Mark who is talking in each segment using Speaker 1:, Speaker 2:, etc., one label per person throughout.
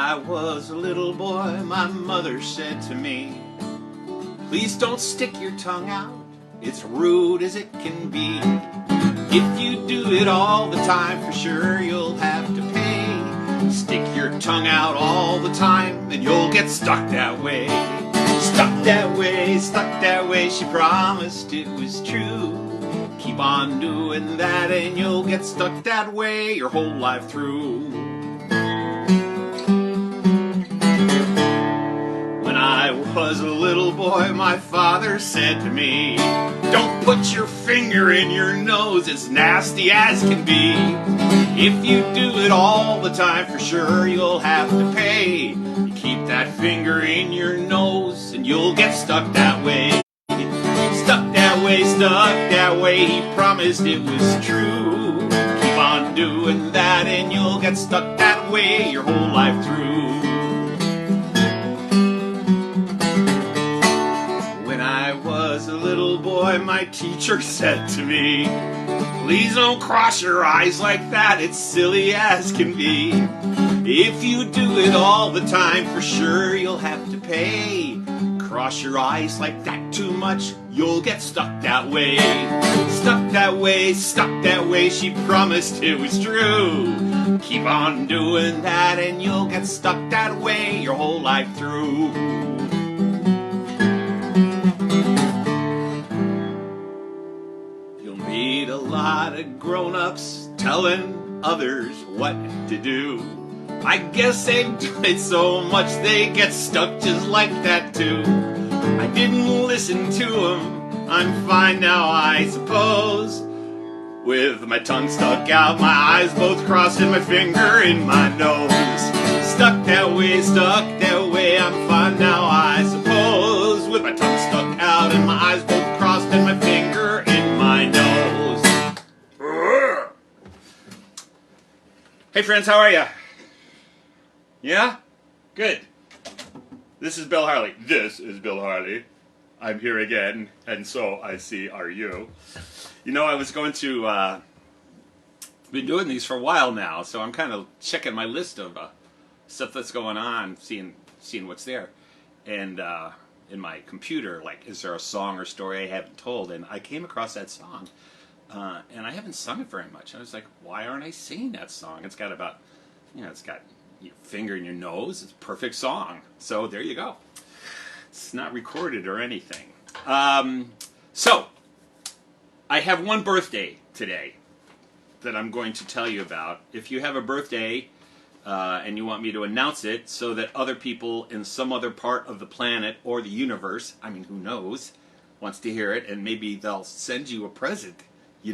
Speaker 1: I was a little boy, my mother said to me, please don't stick your tongue out, it's rude as it can be. If you do it all the time, for sure you'll have to pay. Stick your tongue out all the time, and you'll get stuck that way. Stuck that way, she promised it was true. Keep on doing that and you'll get stuck that way your whole life through. When I was a little boy, my father said to me, don't put your finger in your nose, it's nasty as can be. If you do it all the time, for sure you'll have to pay. You keep that finger in your nose and you'll get stuck that way. Stuck that way, he promised it was true. Keep on doing that and you'll get stuck that way your whole life through. When I was a little boy, my teacher said to me, please don't cross your eyes like that, it's silly as can be. If you do it all the time, for sure you'll have to pay. Cross your eyes like that too much, you'll get stuck that way. Stuck that way, she promised it was true. Keep on doing that and you'll get stuck that way your whole life through. You'll meet a lot of grown-ups telling others what to do. I guess they've done it so much they get stuck just like that too. I didn't listen to them, I'm fine now I suppose. With my tongue stuck out, my eyes both crossed and my finger in my nose. Stuck that way, I'm fine now I suppose. With my tongue stuck out and my eyes both crossed and my finger in my nose. Hey friends, how are ya? Yeah? Good. This is Bill Harley. This is Bill Harley. I'm here again, and so I see are you. You know, I was going to, been doing these for a while now, so I'm kind of checking my list of stuff that's going on, seeing what's there. And in my computer, like, is there a song or story I haven't told? And I came across that song, and I haven't sung it very much. I was like, why aren't I singing that song? It's got about, it's got your finger in your nose. It's a perfect song. So there you go. It's not recorded or anything. So I have one birthday today that I'm going to tell you about. If you have a birthday and you want me to announce it so that other people in some other part of the planet or the universe, I mean, who knows, wants to hear it, and maybe they'll send you a present, you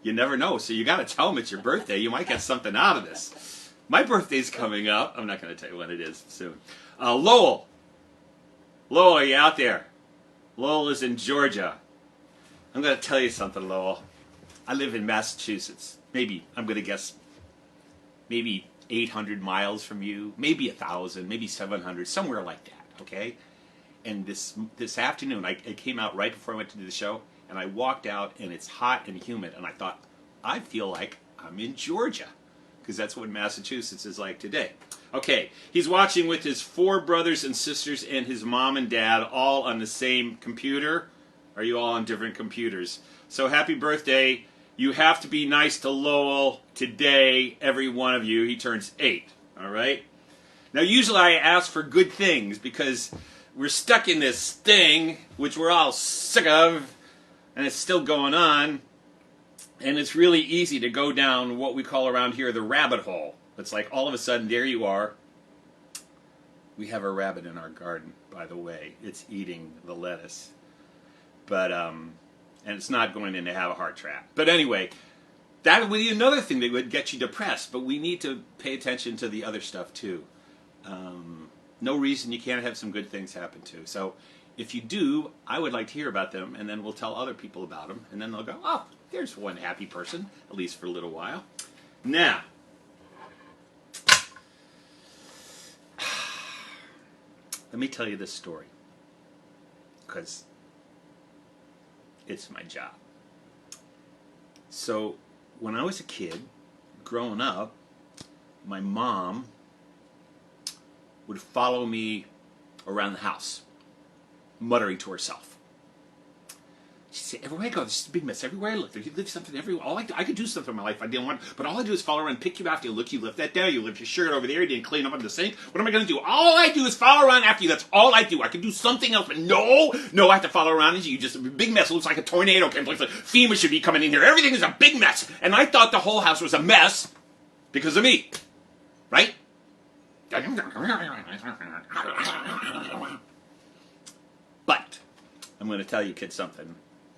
Speaker 1: never know. So you got to tell them it's your birthday. You might get something out of this. My birthday's coming up. I'm not going to tell you when it is soon. Lowell, are you out there? Lowell is in Georgia. I'm going to tell you something, Lowell. I live in Massachusetts. Maybe, I'm going to guess, maybe 800 miles from you. Maybe 1,000, maybe 700, somewhere like that, okay? And this afternoon, I came out right before I went to do the show, and I walked out, and it's hot and humid, and I thought, I feel like I'm in Georgia. Because that's what Massachusetts is like today. Okay, he's watching with his 4 brothers and sisters and his mom and dad all on the same computer. Are you all on different computers? So happy birthday. You have to be nice to Lowell today, every one of you. He turns 8, all right? Now usually I ask for good things because we're stuck in this thing, which we're all sick of, and it's still going on. And it's really easy to go down what we call around here the rabbit hole. It's like all of a sudden, there you are. We have a rabbit in our garden, by the way. It's eating the lettuce. But, and it's not going in to have a heart trap. But anyway, that would be another thing that would get you depressed. But we need to pay attention to the other stuff, too. No reason you can't have some good things happen, too. So if you do, I would like to hear about them, and then we'll tell other people about them. And then they'll go, oh, there's one happy person, at least for a little while. Now, let me tell you this story, because it's my job. So, when I was a kid, growing up, my mom
Speaker 2: would follow me around the house, muttering to herself. She'd say, everywhere I go, this is a big mess. Everywhere I look, there's something everywhere. I could do something in my life if I didn't want, but all I do is follow around, pick you after you look. You lift that down. You lift your shirt over there. You didn't clean up under the sink. What am I going to do? All I do is follow around after you. That's all I do. I could do something else, but no, I have to follow around and you. Just a big mess. It looks like a tornado. It looks like FEMA should be coming in here. Everything is a big mess. And I thought the whole house was a mess because of me. Right? But I'm going to tell you kids something,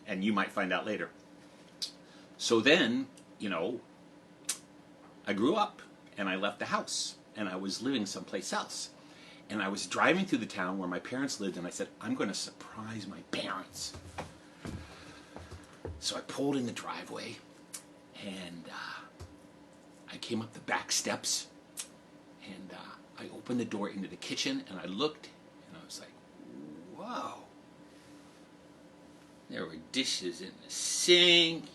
Speaker 2: and you might find out later. So then, I grew up, and I left the house, and I was living someplace else. And I was driving through the town where my parents lived, and I said, I'm going to surprise my parents. So I pulled in the driveway, and I came up the back steps, and I opened the door into the kitchen, and I looked, and I was like, whoa. There were dishes in the sink.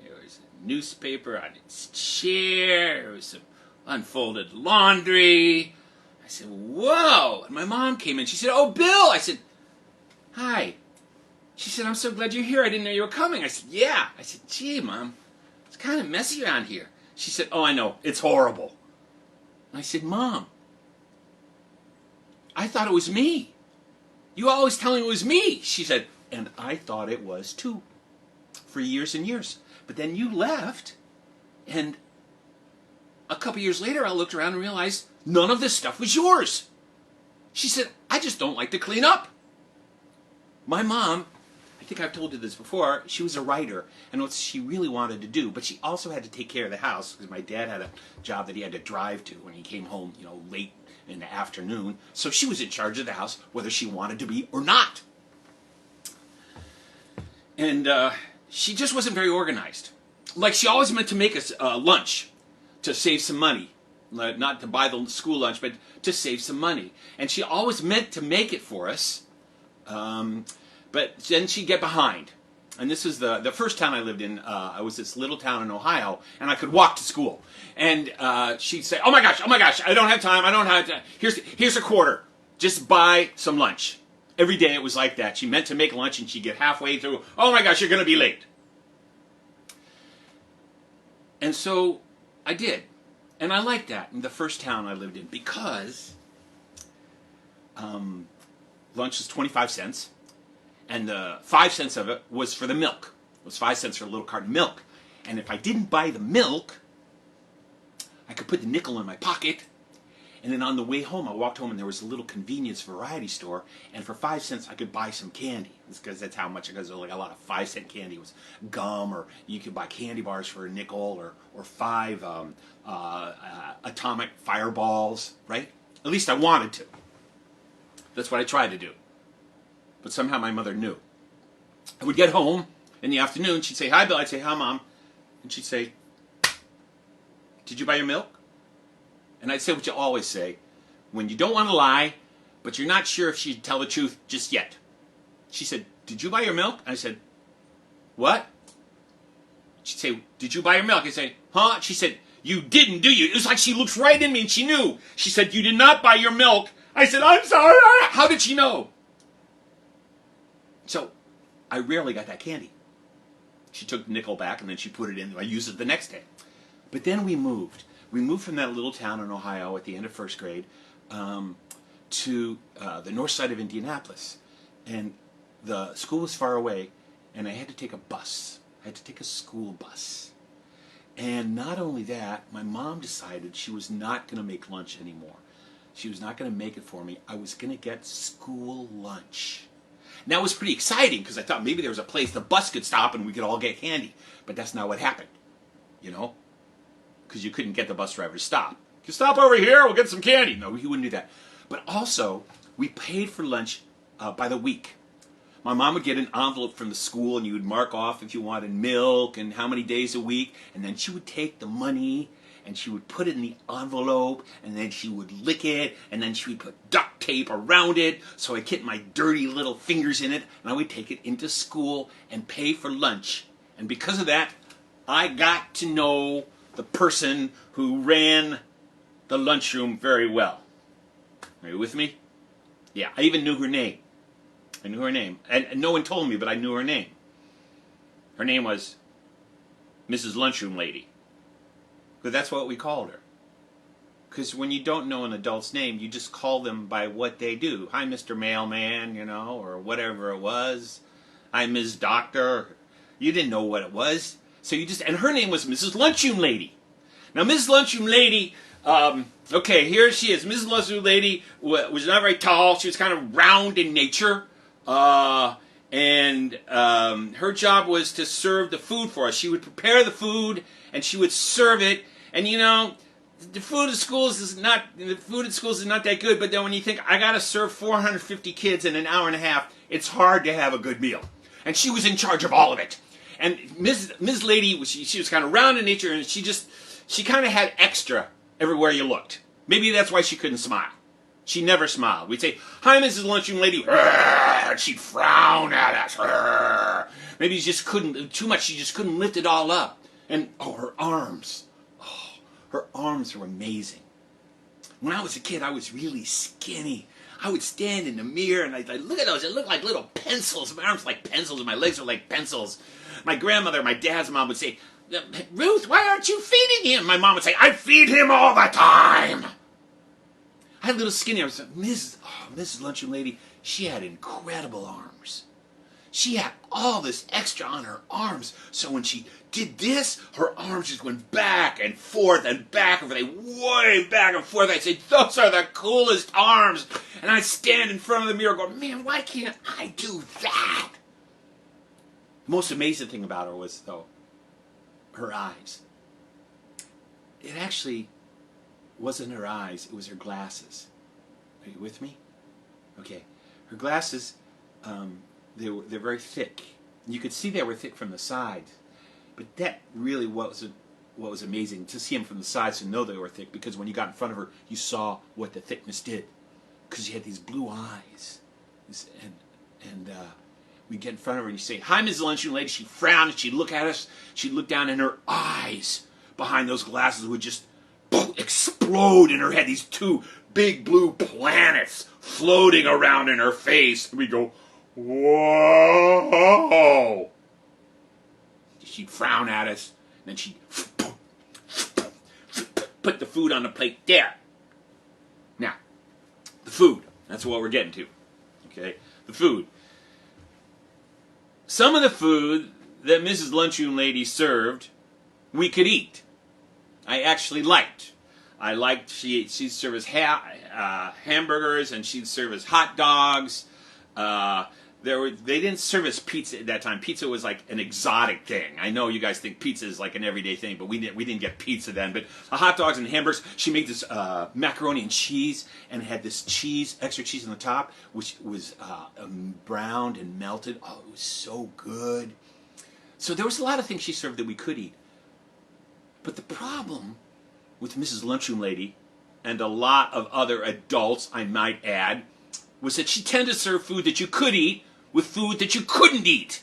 Speaker 2: There was a newspaper on its chair. There was some unfolded laundry. I said, whoa. And my mom came in. She said, oh, Bill. I said, hi. She said, I'm so glad you're here. I didn't know you were coming. I said, yeah. I said, gee, Mom, it's kind of messy around here. She said, oh, I know. It's horrible. And I said, Mom, I thought it was me. You always telling me it was me. She said, and I thought it was too, for years and years. But then you left, and a couple years later I looked around and realized none of this stuff was yours. She said, I just don't like to clean up. My mom, I think I've told you this before, she was a writer, and what she really wanted to do, but she also had to take care of the house, because my dad had a job that he had to drive to when he came home, late in the afternoon. So she was in charge of the house, whether she wanted to be or not. And she just wasn't very organized. Like, she always meant to make us lunch to save some money. Not to buy the school lunch, but to save some money. And she always meant to make it for us. But then she'd get behind. And this was the first town I lived in. I was this little town in Ohio, and I could walk to school. And she'd say, oh my gosh, I don't have time. Here's a quarter. Just buy some lunch. Every day it was like that. She meant to make lunch, and she'd get halfway through. Oh my gosh, you're going to be late. And so I did. And I liked that in the first town I lived in because lunch was 25 cents. And 5 cents of it was for the milk. It was 5 cents for a little carton of milk. And if I didn't buy the milk, I could put the nickel in my pocket. And then on the way home, I walked home and there was a little convenience variety store. And for 5 cents, I could buy some candy. It's because that's how much it was. Like a lot of 5-cent candy. It was gum, or you could buy candy bars for a nickel, or 5 atomic fireballs, right? At least I wanted to. That's what I tried to do. But somehow my mother knew. I would get home in the afternoon. She'd say, hi, Bill. I'd say, hi, Mom. And she'd say, did you buy your milk? And I'd say what you always say, when you don't want to lie, but you're not sure if she'd tell the truth just yet. She said, did you buy your milk? And I said, what? She'd say, did you buy your milk? I'd say, huh? She said, you didn't, do you? It was like she looked right in me and she knew. She said, you did not buy your milk. I said, I'm sorry. How did she know? So I rarely got that candy. She took the nickel back and then she put it in. I used it the next day. But then we moved. We moved from that little town in Ohio at the end of first grade to the north side of Indianapolis. And the school was far away, and I had to take a bus. I had to take a school bus. And not only that, my mom decided she was not going to make lunch anymore. She was not going to make it for me. I was going to get school lunch. Now, it was pretty exciting because I thought maybe there was a place the bus could stop and we could all get candy. But that's not what happened, because you couldn't get the bus driver to stop. You stop over here, we'll get some candy. No, he wouldn't do that. But also, we paid for lunch by the week. My mom would get an envelope from the school, and you would mark off if you wanted milk and how many days a week. And then she would take the money, and she would put it in the envelope, and then she would lick it, and then she would put duct tape around it so I'd get my dirty little fingers in it, and I would take it into school and pay for lunch. And because of that, I got to know the person who ran the lunchroom very well. Are you with me? Yeah, I even knew her name. I knew her name. And no one told me, but I knew her name. Her name was Mrs. Lunchroom Lady. But that's what we called her. Because when you don't know an adult's name, you just call them by what they do. Hi, Mr. Mailman, you know, or whatever it was. Hi, Ms. Doctor. You didn't know what it was. So you just, and her name was Mrs. Lunchroom Lady. Now, Mrs. Lunchroom Lady, okay, here she is. Mrs. Lunchroom Lady was not very tall. She was kind of round in nature. And her job was to serve the food for us. She would prepare the food, and she would serve it. And you know, the food in schools is not that good. But then when you think I got to serve 450 kids in an hour and a half, it's hard to have a good meal. And she was in charge of all of it. And Ms. Lady, she was kind of round in nature, and she kind of had extra everywhere you looked. Maybe that's why she couldn't smile. She never smiled. We'd say, "Hi, Mrs. Lunchroom Lady," and she'd frown at us. Maybe she just couldn't, too much, she just couldn't lift it all up. And, her arms. Oh, her arms were amazing. When I was a kid, I was really skinny. I would stand in the mirror and I'd look at those. It looked like little pencils. My arms were like pencils and my legs were like pencils. My grandmother, my dad's mom would say, "Ruth, why aren't you feeding him?" My mom would say, "I feed him all the time." I had a little skinny arms. Mrs. Lunchroom Lady, she had incredible arms. She had all this extra on her arms. So when she did this, her arms just went back and forth and back and forth, way back and forth. I'd say, "Those are the coolest arms." And I'd stand in front of the mirror going, "Man, why can't I do that?" The most amazing thing about her was, though, her eyes. It actually wasn't her eyes, it was her glasses. Are you with me? Okay. Her glasses, they're very thick. You could see they were thick from the side. But that really what was amazing, to see them from the sides, to know they were thick, because when you got in front of her, you saw what the thickness did. Because she had these blue eyes. And we'd get in front of her and you say, "Hi, Mrs. Lunchroom Lady." She'd frown and she'd look at us. She'd look down and her eyes behind those glasses would just explode in her head. These two big blue planets floating around in her face. And we'd go, "Whoa!" She'd frown at us. And then she'd put the food on the plate there. Now, the food. That's what we're getting to. Okay? The food. Some of the food that Mrs. Lunchroom Lady served, we could eat. I actually liked. She'd serve us hamburgers, and she'd serve us hot dogs. They didn't serve us pizza at that time. Pizza was like an exotic thing. I know you guys think pizza is like an everyday thing, but we didn't get pizza then. But hot dogs and hamburgers. She made this macaroni and cheese, and it had this extra cheese on the top, which was browned and melted. Oh, it was so good. So there was a lot of things she served that we could eat. But the problem with Mrs. Lunchroom Lady, and a lot of other adults, I might add, was that she tended to serve food that you could eat with food that you couldn't eat.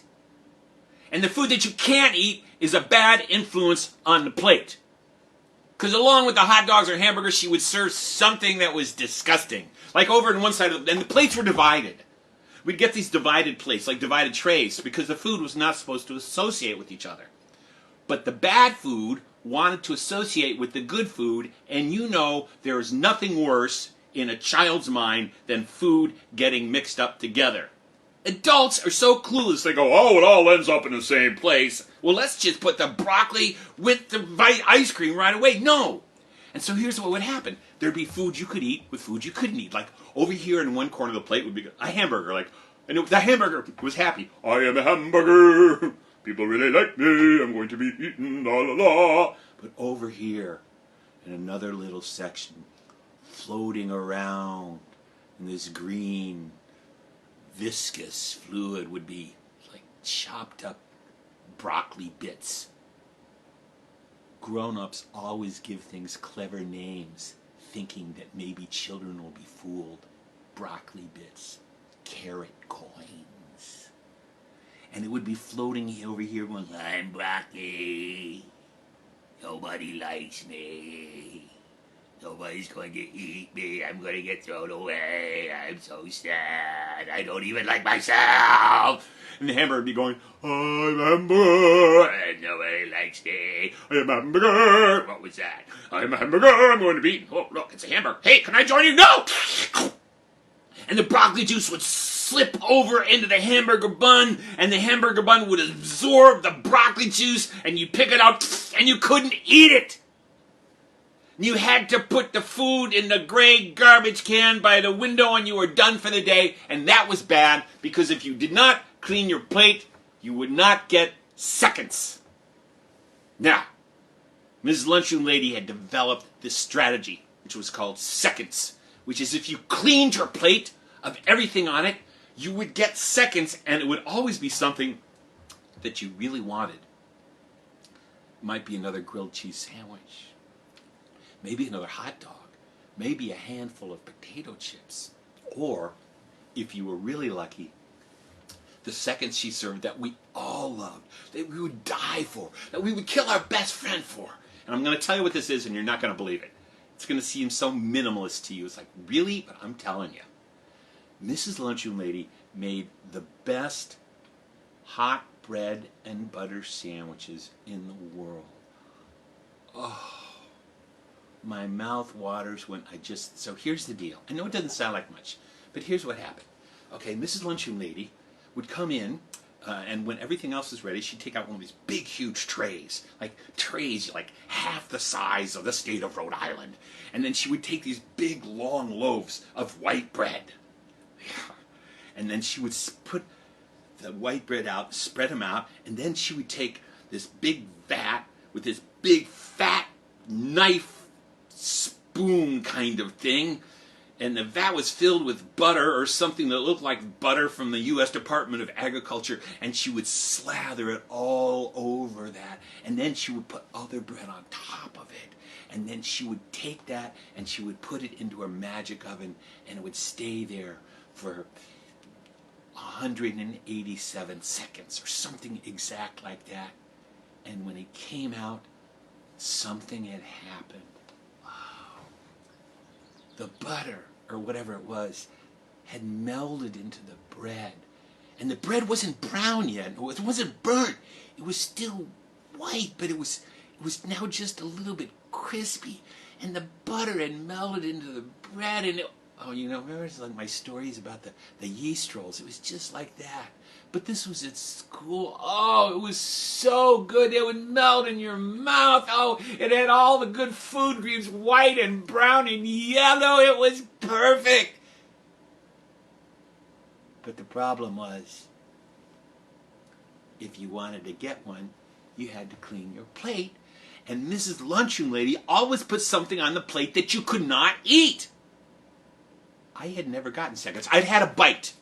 Speaker 2: And the food that you can't eat is a bad influence on the plate. Because along with the hot dogs or hamburgers, she would serve something that was disgusting. Like over on one side, and the plates were divided. We'd get these divided plates, like divided trays, because the food was not supposed to associate with each other. But the bad food wanted to associate with the good food, and you know there is nothing worse in a child's mind than food getting mixed up together. Adults are so clueless. They go, "Oh, it all ends up in the same place. Well, let's just put the broccoli with the ice cream right away." No. And so here's what would happen. There'd be food you could eat with food you couldn't eat. Like over here in one corner of the plate would be a hamburger. And the hamburger was happy. "I am a hamburger. People really like me. I'm going to be eaten, la la la." But over here, in another little section, floating around in this green, viscous fluid would be like chopped up broccoli bits. Grown-ups always give things clever names, thinking that maybe children will be fooled. Broccoli bits, carrot coins. And it would be floating over here going, "I'm broccoli. Nobody likes me. Nobody's going to eat me. I'm going to get thrown away. I'm so sad. I don't even like myself. And the hamburger would be going, I'm hamburger, and nobody likes me. I'm hamburger. What was that? I'm a hamburger. I'm going to be eaten. Oh, look, it's a hamburger. Hey, can I join you? No! And the broccoli juice would slip over into the hamburger bun, and the hamburger bun would absorb the broccoli juice, and you pick it out, and you couldn't eat it. You had to put the food in the gray garbage can by the window, and you were done for the day, and that was bad, because if you did not clean your plate, you would not get seconds. Now, Mrs. Lunchroom Lady had developed this strategy, which was called seconds, which is if you cleaned your plate of everything on it, you would get seconds, and it would always be something that you really wanted. It might be another grilled cheese sandwich, maybe another hot dog, maybe a handful of potato chips, or, if you were really lucky, the seconds she served that we all loved, that we would die for, that we would kill our best friend for. And I'm going to tell you what this is, and you're not going to believe it. It's going to seem so minimalist to you. It's like, really? But I'm telling you. Mrs. Lunchroom Lady made the best hot bread and butter sandwiches in the world. Oh, my mouth waters when so here's the deal. I know it doesn't sound like much, but here's what happened. Okay, Mrs. Lunchroom Lady would come in, and when everything else is ready, she'd take out one of these big, huge trays, like half the size of the state of Rhode Island. And then she would take these big, long loaves of white bread. And then she would put the white bread out, spread them out, and then she would take this big vat with this big, fat knife spoon kind of thing, and the vat was filled with butter or something that looked like butter from the U.S. Department of Agriculture, and she would slather it all over that, and then she would put other bread on top of it, and then she would take that and she would put it into her magic oven, and it would stay there for 187 seconds or something exact like that. And when it came out, something had happened. Wow. The butter, or whatever it was, had melded into the bread. And the bread wasn't brown yet. It wasn't burnt. It was still white, but it was now just a little bit crispy. And the butter had melded into the bread, and remember like my stories about the yeast rolls? It was just like that. But this was at school. Oh, it was so good. It would melt in your mouth. Oh, it had all the good food greens, white and brown and yellow. It was perfect. But the problem was, if you wanted to get one, you had to clean your plate. And Mrs. Lunchroom Lady always put something on the plate that you could not eat. I had never gotten seconds. I'd had a bite.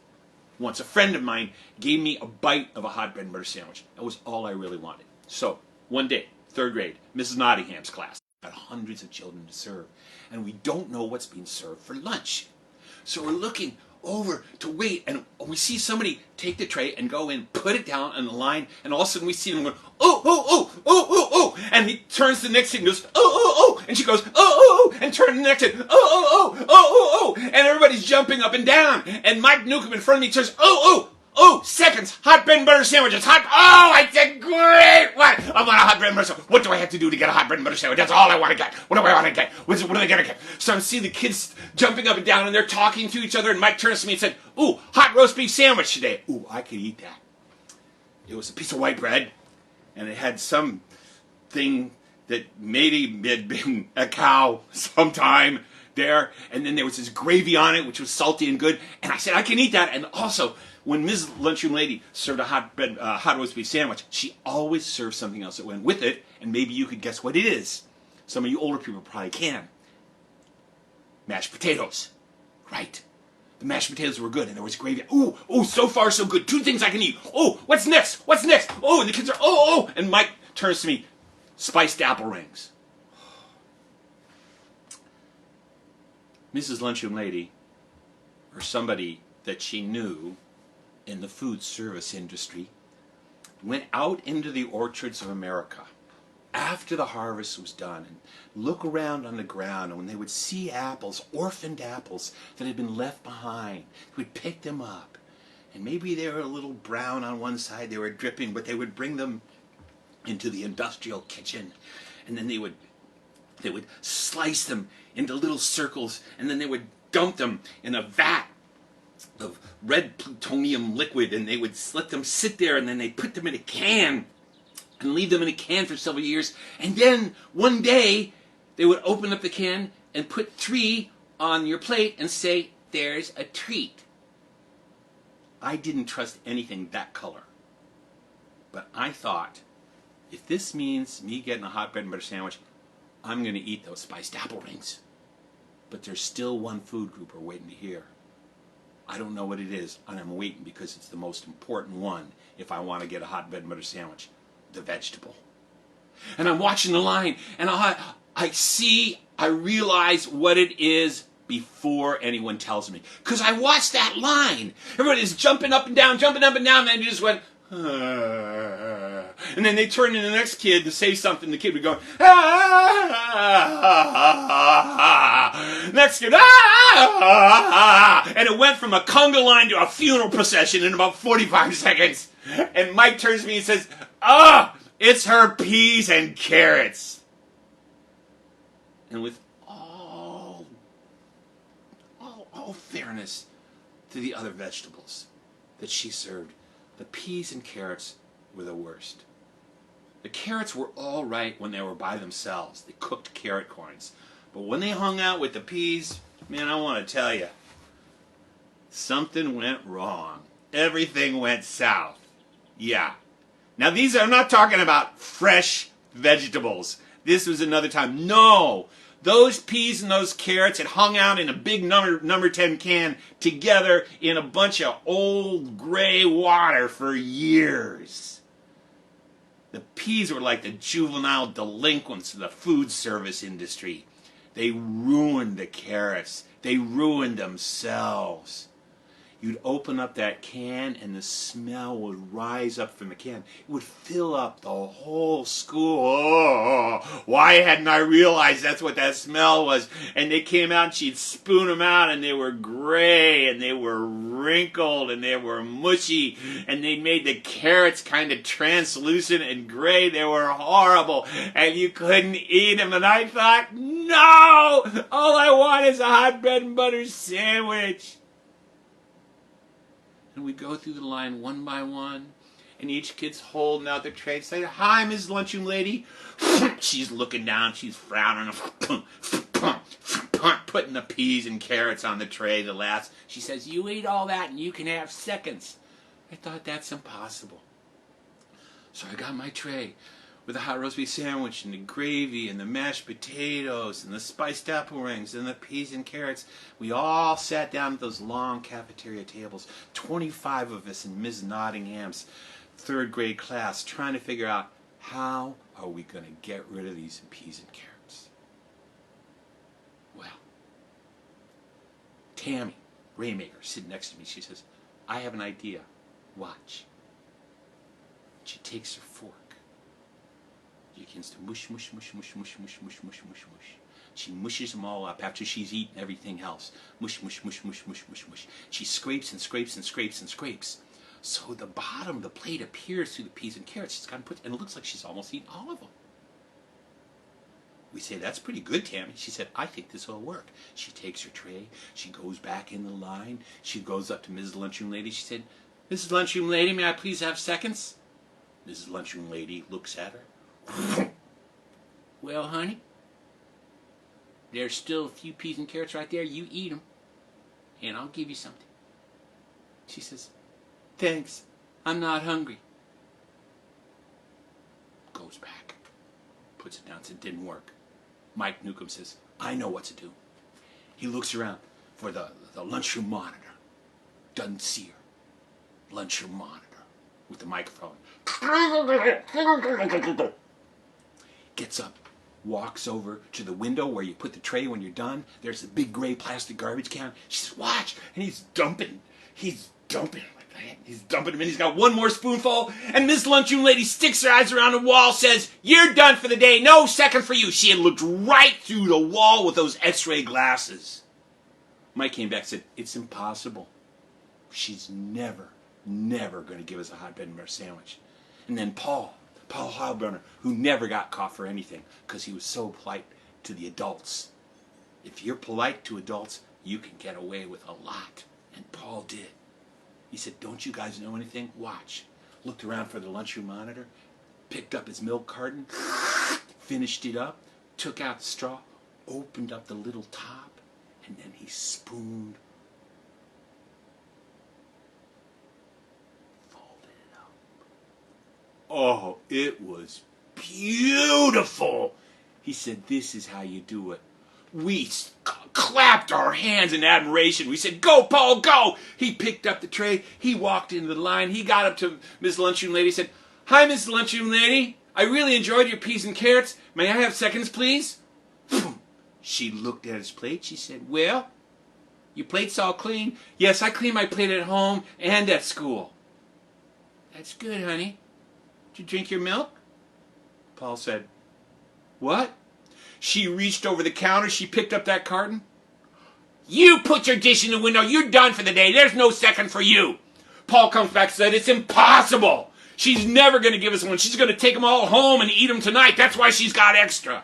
Speaker 2: Once a friend of mine gave me a bite of a hot bread and butter sandwich. That was all I really wanted. So, one day, 3rd grade, Mrs. Nottingham's class. Got hundreds of children to serve. And we don't know what's being served for lunch. So we're looking over to wait, and we see somebody take the tray and go in, put it down on the line, and all of a sudden we see them going, oh, oh, oh, oh, oh, oh, and he turns to the next thing and goes, oh, oh, oh, and she goes, oh, oh, oh, and turns to the next thing, oh, oh, oh, oh, oh, oh, and everybody's jumping up and down, and Mike Newcomb in front of me turns, oh, oh, oh, seconds, hot bread and butter sandwiches, I said, great, what? I want a hot bread and butter sandwich. What do I have to do to get a hot bread and butter sandwich? That's all I want to get. What do I want to get? What are they going to get? So I see the kids jumping up and down, and they're talking to each other, and Mike turns to me and said, ooh, hot roast beef sandwich today. Ooh, I could eat that. It was a piece of white bread, and it had some thing that maybe had been a cow sometime there, and then there was this gravy on it, which was salty and good, and I said, I can eat that. And also, when Ms. Lunchroom Lady served a hot roast beef sandwich, she always served something else that went with it, and maybe you could guess what it is. Some of you older people probably can. Mashed potatoes. Right. The mashed potatoes were good, and there was gravy. Ooh, ooh, so far so good. 2 things I can eat. Oh, what's next? What's next? Oh, and the kids are, oh, oh, and Mike turns to me, spiced apple rings. Mrs. Lunchroom Lady, or somebody that she knew in the food service industry, went out into the orchards of America after the harvest was done and look around on the ground, and when they would see apples, orphaned apples that had been left behind, they would pick them up. And maybe they were a little brown on one side, they were dripping, but they would bring them into the industrial kitchen, and then they would slice them into little circles, and then they would dump them in a vat of red plutonium liquid, and they would let them sit there, and then they'd put them in a can and leave them in a can for several years, and then one day they would open up the can and put 3 on your plate and say, "There's a treat." I didn't trust anything that color, but I thought, if this means me getting a hot bread and butter sandwich, I'm going to eat those spiced apple rings. But there's still one food group we're waiting to hear. I don't know what it is, and I'm waiting because it's the most important one if I want to get a hot bread and butter sandwich. The vegetable. And I'm watching the line, and I realize what it is before anyone tells me. Because I watched that line. Everybody's jumping up and down, and then they just went, "Ah." And then they turned to the next kid to say something. The kid would go, "Ah." Next kid, "Ah." And it went from a conga line to a funeral procession in about 45 seconds. And Mike turns to me and says, it's her peas and carrots." And with all fairness to the other vegetables that she served, the peas and carrots were the worst. The carrots were all right when they were by themselves, the cooked carrot coins. But when they hung out with the peas, man, I want to tell you, something went wrong. Everything went south. Yeah. Now I'm not talking about fresh vegetables. This was another time. No! Those peas and those carrots had hung out in a big number 10 can together in a bunch of old gray water for years. The peas were like the juvenile delinquents of the food service industry. They ruined the carrots. They ruined themselves. You'd open up that can and the smell would rise up from the can. It would fill up the whole school. Oh, why hadn't I realized that's what that smell was? And they came out and she'd spoon them out and they were gray and they were wrinkled and they were mushy and they made the carrots kind of translucent and gray. They were horrible and you couldn't eat them. And I thought, no! All I want is a hot bread and butter sandwich. And we go through the line one by one, and each kid's holding out their tray, saying, "Hi, Ms. Lunchroom Lady." She's looking down, she's frowning, putting the peas and carrots on the tray, the last. She says, "You eat all that and you can have seconds." I thought, that's impossible. So I got my tray with the hot roast beef sandwich and the gravy and the mashed potatoes and the spiced apple rings and the peas and carrots. We all sat down at those long cafeteria tables, 25 of us in Ms. Nottingham's 3rd grade class, trying to figure out how are we going to get rid of these peas and carrots. Well, Tammy, Raymaker, sitting next to me, she says, "I have an idea. Watch." She takes her fork. She begins to mush, mush, mush, mush, mush, mush, mush, mush, mush, mush. She mushes them all up after she's eaten everything else. Mush, mush, mush, mush, mush, mush, mush. She scrapes and scrapes and scrapes and scrapes. So the bottom of the plate appears through the peas and carrots. She's gotten put, and it looks like she's almost eaten all of them. We say, "That's pretty good, Tammy." She said, "I think this will work." She takes her tray. She goes back in the line. She goes up to Mrs. Lunchroom Lady. She said, "Mrs. Lunchroom Lady, may I please have seconds?" Mrs. Lunchroom Lady looks at her. "Well, honey, there's still a few peas and carrots right there. You eat them, and I'll give you something." She says, "Thanks, I'm not hungry." Goes back, puts it down, says, "It didn't work." Mike Newcomb says, "I know what to do." He looks around for the lunchroom monitor. Doesn't see her. Lunchroom monitor with the microphone. Gets up, walks over to the window where you put the tray when you're done. There's a big gray plastic garbage can. She says, "Watch!" And he's dumping like He's dumping him in. He's got one more spoonful. And Miss Lunchroom Lady sticks her eyes around the wall, says, "You're done for the day. No second for you." She had looked right through the wall with those x-ray glasses. Mike came back and said, "It's impossible. She's never going to give us a hot bread and butter sandwich." And then Paul Heilbronner, who never got caught for anything because he was so polite to the adults. If you're polite to adults, you can get away with a lot. And Paul did. He said, "Don't you guys know anything? Watch." Looked around for the lunchroom monitor, picked up his milk carton, finished it up, took out the straw, opened up the little top, and then he spooned, folded it up. Oh, it was beautiful. He said, "This is how you do it." We clapped our hands in admiration. We said, "Go, Paul, go!" He picked up the tray. He walked into the line. He got up to Miss Lunchroom Lady. Said, "Hi, Miss Lunchroom Lady. I really enjoyed your peas and carrots. May I have seconds, please?" She looked at his plate. She said, "Well, your plate's all clean." "Yes, I clean my plate at home and at school." "That's good, honey. Did you drink your milk?" Paul said, "What?" She reached over the counter. She picked up that carton. "You put your dish in the window. You're done for the day. There's no second for you." Paul comes back and said, "It's impossible. She's never going to give us one. She's going to take them all home and eat them tonight. That's why she's got extra."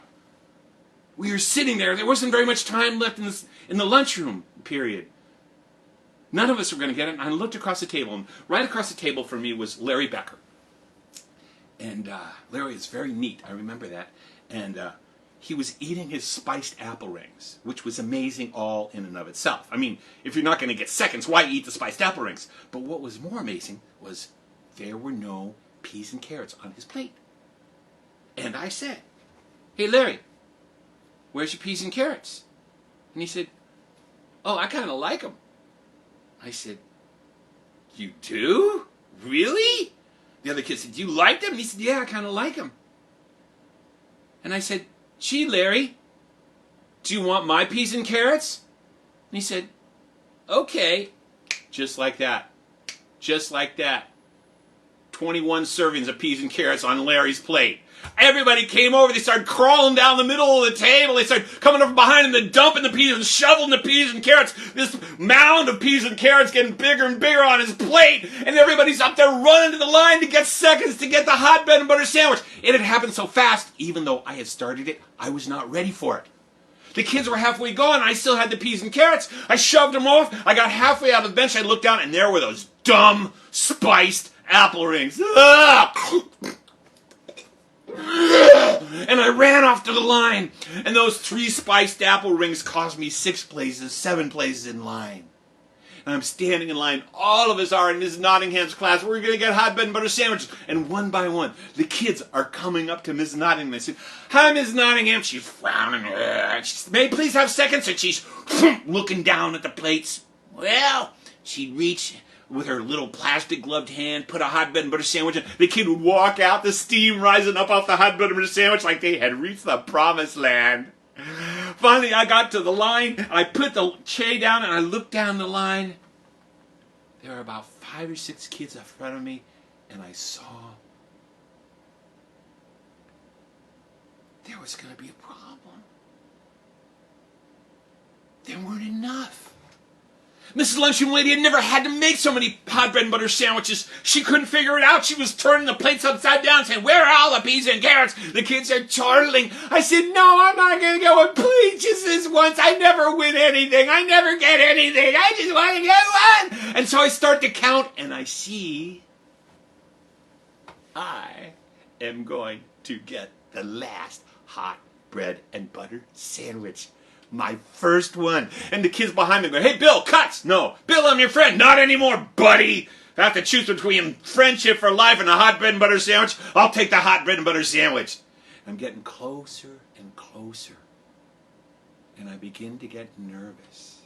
Speaker 2: We were sitting there. There wasn't very much time left in the lunchroom period. None of us were going to get it. And I looked across the table, and right across the table from me was Larry Becker. And Larry is very neat. I remember that. And he was eating his spiced apple rings, which was amazing all in and of itself. I mean, if you're not going to get seconds, why eat the spiced apple rings? But what was more amazing was there were no peas and carrots on his plate. And I said, "Hey, Larry, where's your peas and carrots?" And he said, "Oh, I kind of like them." I said, "You do? Really?" The other kid said, "You like them?" And he said, "Yeah, I kind of like them." And I said, "Gee, Larry, do you want my peas and carrots?" And he said, "Okay." Just like that. Just like that. 21 servings of peas and carrots on Larry's plate. Everybody came over. They started crawling down the middle of the table. They started coming up from behind him and dumping the peas and shoveling the peas and carrots. This mound of peas and carrots getting bigger and bigger on his plate. And everybody's up there running to the line to get seconds to get the hot bread and butter sandwich. It had happened so fast, even though I had started it, I was not ready for it. The kids were halfway gone. I still had the peas and carrots. I shoved them off. I got halfway out of the bench. I looked down, and there were those dumb, spiced apple rings. And I ran off to the line. And those 3 spiced apple rings cost me 6 places, 7 places in line. And I'm standing in line. All of us are in Miss Nottingham's class. We're going to get hot bread and butter sandwiches. And one by one, the kids are coming up to Miss Nottingham. I said, "Hi, Miss Nottingham." She's frowning. She said, "May I please have seconds?" And she's looking down at the plates. Well, she'd reach with her little plastic gloved hand, put a hot bread and butter sandwich in. The kid would walk out, the steam rising up off the hot bread and butter sandwich like they had reached the promised land. Finally, I got to the line. I put the tray down, and I looked down the line. There were about 5 or 6 kids in front of me, and I saw there was going to be a problem. There weren't enough. Mrs. Lunchroom Lady had never had to make so many hot bread and butter sandwiches. She couldn't figure it out. She was turning the plates upside down saying, "Where are all the peas and carrots?" The kids are chortling. I said, "No, I'm not going to go. And please, just this once. I never win anything. I never get anything. I just want to get one." And so I start to count, and I see I am going to get the last hot bread and butter sandwich. My first one. And the kids behind me go, "Hey, Bill, cuts!" "No. Bill, I'm your friend." "Not anymore, buddy. If I have to choose between friendship for life and a hot bread and butter sandwich, I'll take the hot bread and butter sandwich." I'm getting closer and closer. And I begin to get nervous.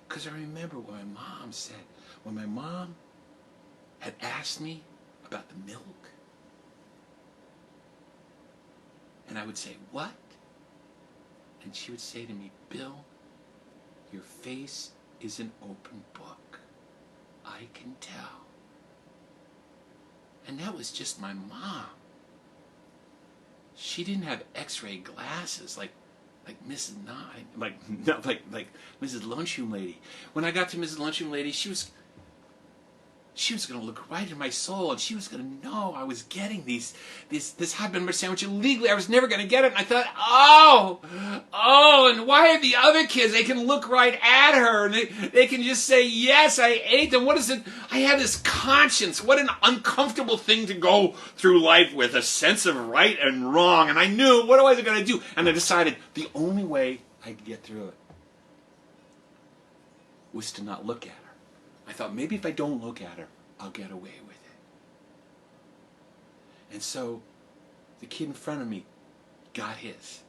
Speaker 2: Because I remember what my mom said. When my mom had asked me about the milk, and I would say, "What?" And she would say to me, "Bill, your face is an open book. I can tell. And that was just my mom. She didn't have X-ray glasses like Mrs. like Mrs. Lunchroom Lady. When I got to Mrs. Lunchroom Lady, she was going to look right in my soul, and she was going to know I was getting this hot bun butter sandwich illegally. I was never going to get it, and I thought, and why are the other kids? They can look right at her, and they can just say, yes, I ate them. What is it? I had this conscience. What an uncomfortable thing to go through life with, a sense of right and wrong. And I knew, what was I going to do? And I decided the only way I could get through it was to not look at her. I thought, maybe if I don't look at her, I'll get away with it. And so the kid in front of me got his,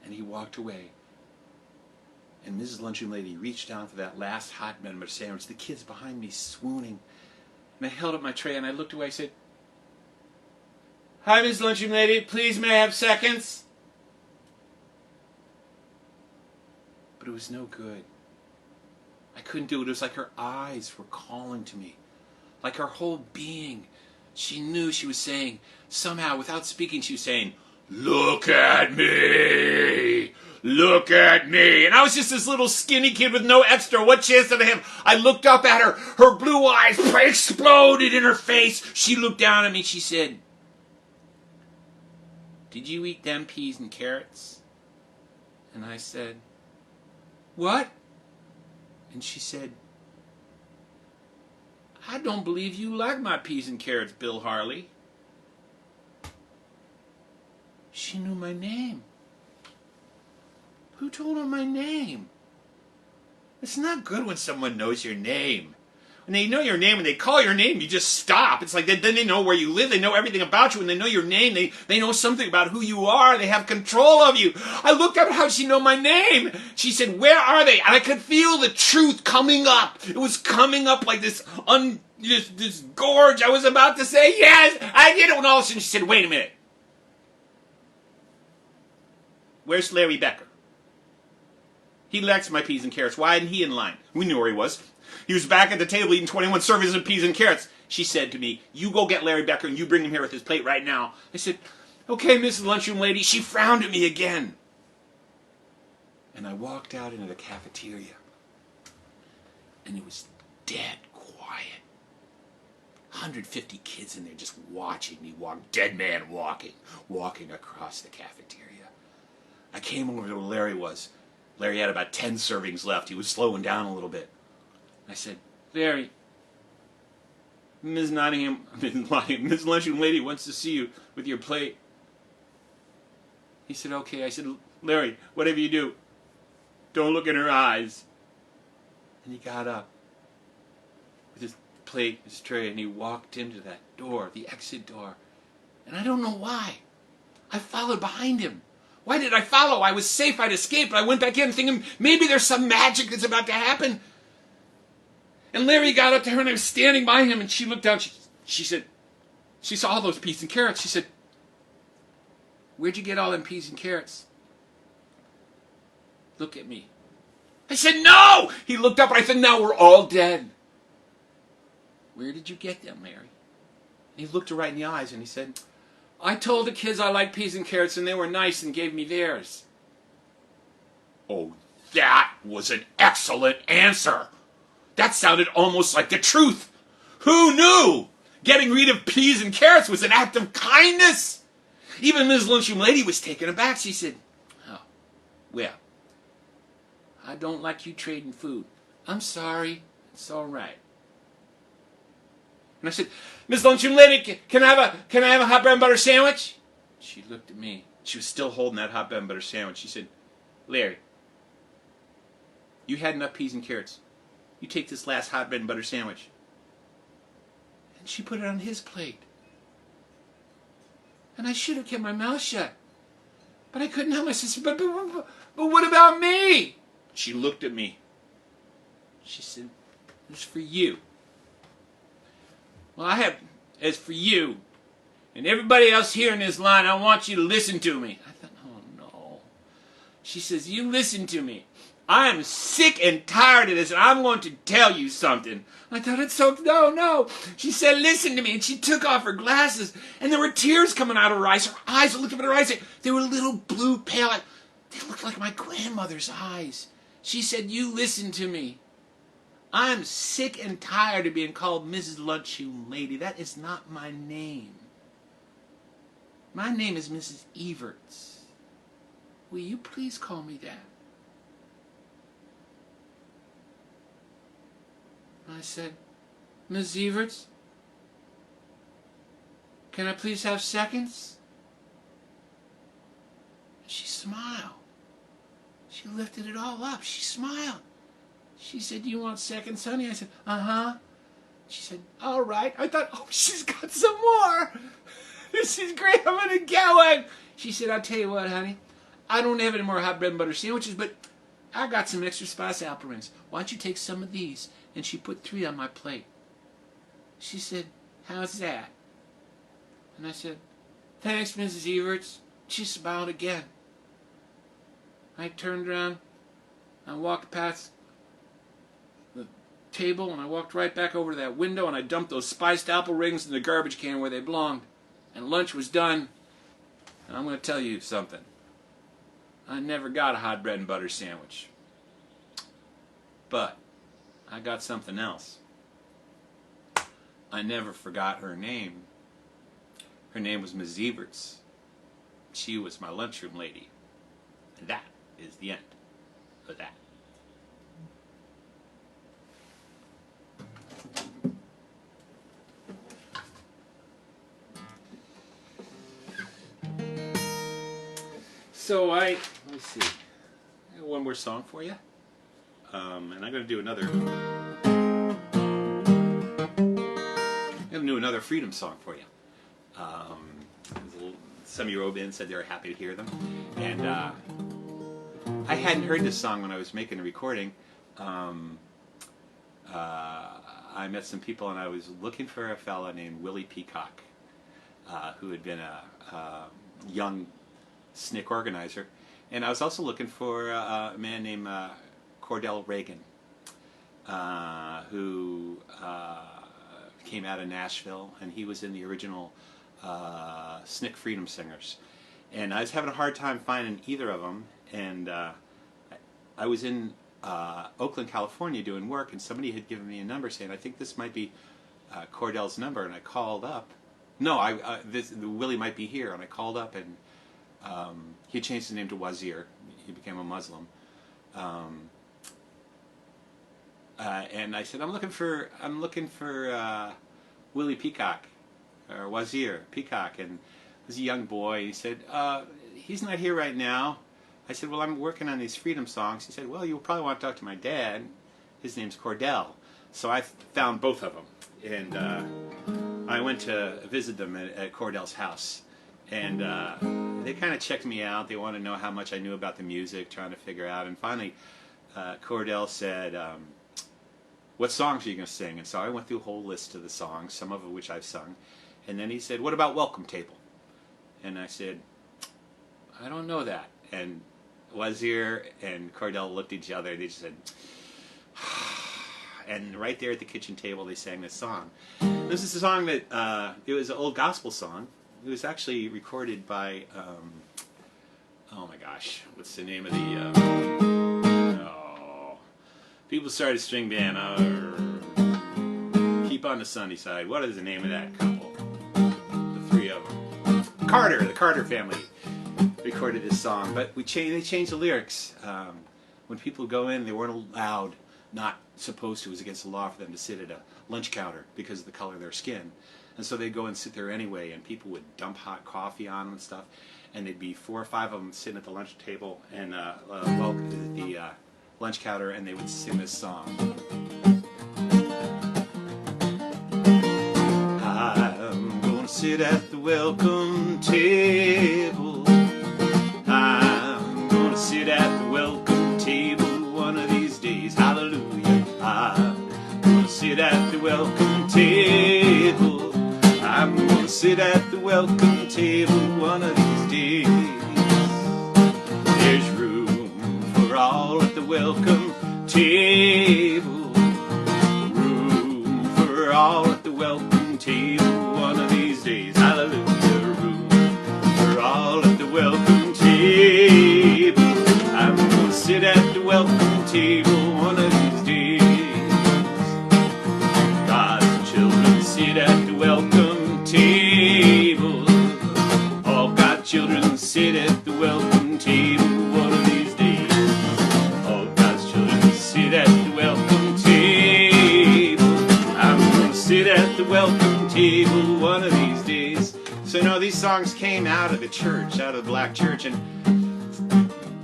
Speaker 2: and he walked away. And Mrs. Lunchroom Lady reached down for that last hot bun butter sandwich. The kids behind me swooning. And I held up my tray, and I looked away. I said, "Hi, Mrs. Lunchroom Lady. Please, may I have seconds?" But it was no good. I couldn't do it. It was like her eyes were calling to me. Like her whole being. She knew she was saying, somehow, without speaking, she was saying, "Look at me! Look at me!" And I was just this little skinny kid with no extra. What chance did I have? I looked up at her. Her blue eyes exploded in her face. She looked down at me. She said, "Did you eat them peas and carrots?" And I said, "What?" And she said, "I don't believe you like my peas and carrots, Bill Harley." She knew my name. Who told her my name? It's not good when someone knows your name. When they know your name and they call your name, you just stop. It's like then they know where you live. They know everything about you. When they know your name, they know something about who you are. They have control of you. I looked up at how she know my name. She said, "Where are they?" And I could feel the truth coming up. It was coming up like this gorge. I was about to say, "Yes, I did it." When all of a sudden she said, "Wait a minute. Where's Larry Becker? He likes my peas and carrots. Why isn't he in line?" We knew where he was. He was back at the table eating 21 servings of peas and carrots. She said to me, "You go get Larry Becker and you bring him here with his plate right now." I said, "Okay, Mrs. Lunchroom Lady." She frowned at me again. And I walked out into the cafeteria. And it was dead quiet. 150 kids in there just watching me walk. Dead man walking across the cafeteria. I came over to where Larry was. Larry had about 10 servings left. He was slowing down a little bit. I said, "Larry, Miss Lunchroom Lady wants to see you with your plate." He said, "Okay." I said, "Larry, whatever you do, don't look in her eyes." And he got up with his plate, his tray, and he walked into that door, the exit door. And I don't know why. I followed behind him. Why did I follow? I was safe. I'd escaped. But I went back in thinking maybe there's some magic that's about to happen. And Larry got up to her, and I was standing by him, and she looked down. She said, she saw all those peas and carrots. She said, "Where'd you get all them peas and carrots?" "Look at me." I said, "No!" He looked up, and I said, "Now we're all dead." "Where did you get them, Larry?" And he looked her right in the eyes, and he said, "I told the kids I like peas and carrots, and they were nice and gave me theirs." Oh, that was an excellent answer. That sounded almost like the truth. Who knew? Getting rid of peas and carrots was an act of kindness. Even Ms. Lunchroom Lady was taken aback. She said, "Oh, well, I don't like you trading food." "I'm sorry. It's all right." And I said, "Ms. Lunchroom Lady, can I have a hot bread and butter sandwich?" She looked at me. She was still holding that hot bread and butter sandwich. She said, "Larry, you had enough peas and carrots. You take this last hot bread and butter sandwich." And she put it on his plate. And I should have kept my mouth shut. But I couldn't help myself. But what about me? She looked at me. She said, "It's for you." "Well, as for you and everybody else here in this line, I want you to listen to me." I thought, oh no. She says, "You listen to me. I am sick and tired of this, and I'm going to tell you something. I thought, it's so, no. She said, listen to me, and she took off her glasses, and there were tears coming out of her eyes. Her eyes, looked up at her eyes, they were little blue pale. They looked like my grandmother's eyes. She said, you listen to me. I'm sick and tired of being called Mrs. Lunchroom Lady. That is not my name. My name is Mrs. Everts. Will you please call me that? I said, Miss Everts, can I please have seconds? She smiled. She lifted it all up. She smiled. She said, you want seconds, honey? I said, uh-huh. She said, all right. I thought, oh, she's got some more. This is great. I'm going to get one. She said, I'll tell you what, honey. I don't have any more hot bread and butter sandwiches, but I got some extra spice apple rings. Why don't you take some of these? And she put 3 on my plate. She said, how's that? And I said, thanks, Mrs. Everts. She smiled again. I turned around. I walked past the table, and I walked right back over to that window, and I dumped those spiced apple rings in the garbage can where they belonged. And lunch was done. And I'm going to tell you something. I never got a hot bread and butter sandwich. But I got something else. I never forgot her name. Her name was Miss Everts. She was my lunchroom lady. And that is the end of that. So let's see. I got one more song for you. And I'm going to do another Freedom song for you. Some of you wrote in and said they were happy to hear them. And I hadn't heard this song when I was making the recording. I met some people, and I was looking for a fella named Willie Peacock, who had been a young SNCC organizer. And I was also looking for a man named Cordell Reagan, who came out of Nashville, and he was in the original SNCC Freedom Singers. And I was having a hard time finding either of them, and I was in Oakland, California doing work, and somebody had given me a number saying, I think this might be Cordell's number, and I called up. No, Willie might be here, and I called up, and he changed his name to Wazir. He became a Muslim. And I said, I'm looking for Willie Peacock, or Wazir Peacock, and he was a young boy. He said, he's not here right now. I said, well, I'm working on these freedom songs. He said, well, you'll probably want to talk to my dad. His name's Cordell. So I found both of them, and I went to visit them at Cordell's house. And they kind of checked me out. They wanted to know how much I knew about the music, trying to figure out. And finally, Cordell said, what songs are you going to sing? And so I went through a whole list of the songs, some of which I've sung. And then he said, what about Welcome Table? And I said, I don't know that. And Wazir and Cordell looked at each other, and they just said, and right there at the kitchen table they sang this song. This is a song that, it was an old gospel song. It was actually recorded by, oh my gosh, what's the name of the, People Started String Band, Keep on the Sunny Side. What is the name of that couple? The 3 of them. The Carter family recorded this song, but they changed the lyrics. When people go in, they weren't allowed, not supposed to, it was against the law for them to sit at a lunch counter because of the color of their skin. And so they'd go and sit there anyway, and people would dump hot coffee on them and stuff, and there'd be 4 or 5 of them sitting at the lunch table and the lunch counter, and they would sing this song. I'm gonna sit at the welcome table. I'm gonna sit at the welcome table one of these days. Hallelujah. I'm gonna sit at the welcome table. I'm gonna sit at the welcome table one of these days. There's room for all at the welcome all at the welcome table one of these days. Hallelujah, room. We're all at the welcome table. I'm gonna sit at the welcome table one of these days. God's children sit at the welcome table. All God's children sit at the welcome table one of these days. All God's children sit at the welcome table. I'm gonna sit at the welcome table one of these days. So these songs came out of the church, out of the black church, and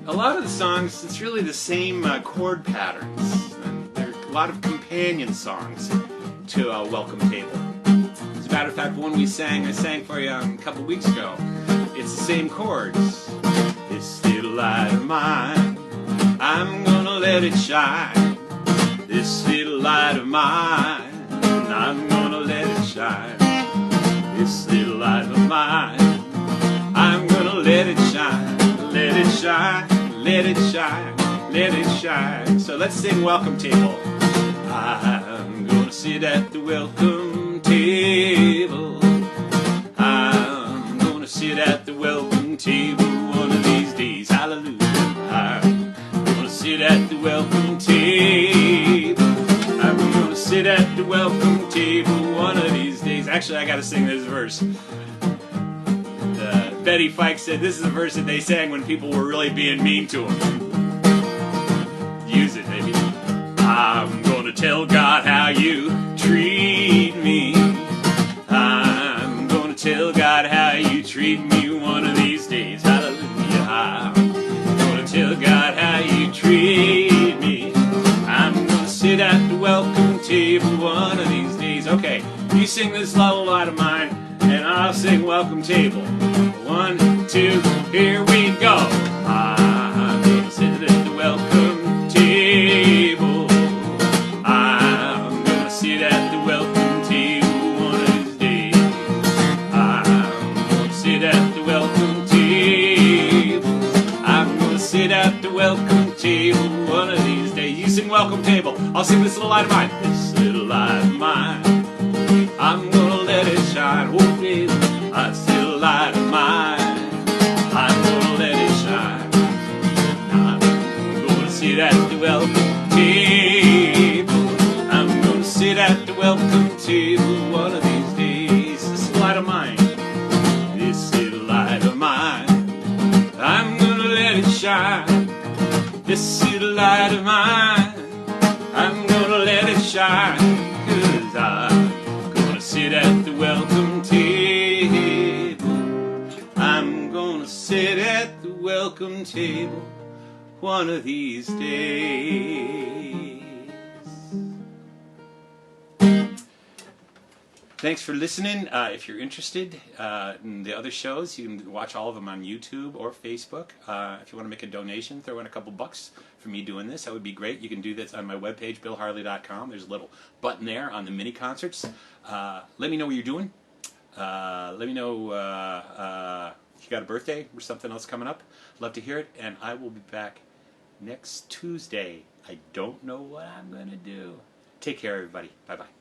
Speaker 2: a lot of the songs, it's really the same chord patterns. And there are a lot of companion songs to Welcome Table. As a matter of fact, one I sang for you a couple weeks ago. It's the same chords. This little light of mine, I'm gonna let it shine. This little light of mine, I'm gonna let it shine. This little light of mine, I'm gonna let it shine. Let it shine, let it shine, let it shine. So let's sing Welcome Table. I'm gonna sit at the welcome table. I'm gonna sit at the welcome table one of these days. Hallelujah. I'm gonna sit at the welcome table. I'm gonna sit at the welcome table one of these days. Actually, I gotta sing this verse. Betty Fike said this is a verse that they sang when people were really being mean to them. Use it, baby. I'm gonna tell God how you treat me. I'm gonna tell God how you treat me one of these days. Hallelujah. I'm gonna tell God how you treat me. I'm gonna sit at the welcome table one of these days. Okay, you sing this little light of mine, and I'll sing Welcome Table. 1, 2, here we go. I'm gonna sit at the welcome table. I'm gonna sit at the welcome table one of these days. I'm gonna sit at the welcome table. I'm gonna sit at the welcome table one of these days. You sing Welcome Table. I'll sing this little light of mine. This little light of mine, I'm gonna let it shine. Oh, baby, this little light of mine, I'm gonna let it shine. I'm gonna sit at the welcome table. I'm gonna sit at the welcome table one of these days. This little light of mine, this little light of mine, I'm gonna let it shine. This little light of mine, I'm gonna let it shine. 'Cause I'm gonna sit at the welcome table. I'm gonna sit at the welcome table one of these days. Thanks for listening. If you're interested in the other shows, you can watch all of them on YouTube or Facebook. If you want to make a donation, throw in a couple bucks for me doing this, that would be great. You can do this on my webpage, BillHarley.com. There's a little button there on the mini concerts. Let me know what you're doing. Let me know if you got a birthday or something else coming up. Love to hear it, and I will be back next Tuesday. I don't know what I'm going to do. Take care, everybody. Bye-bye.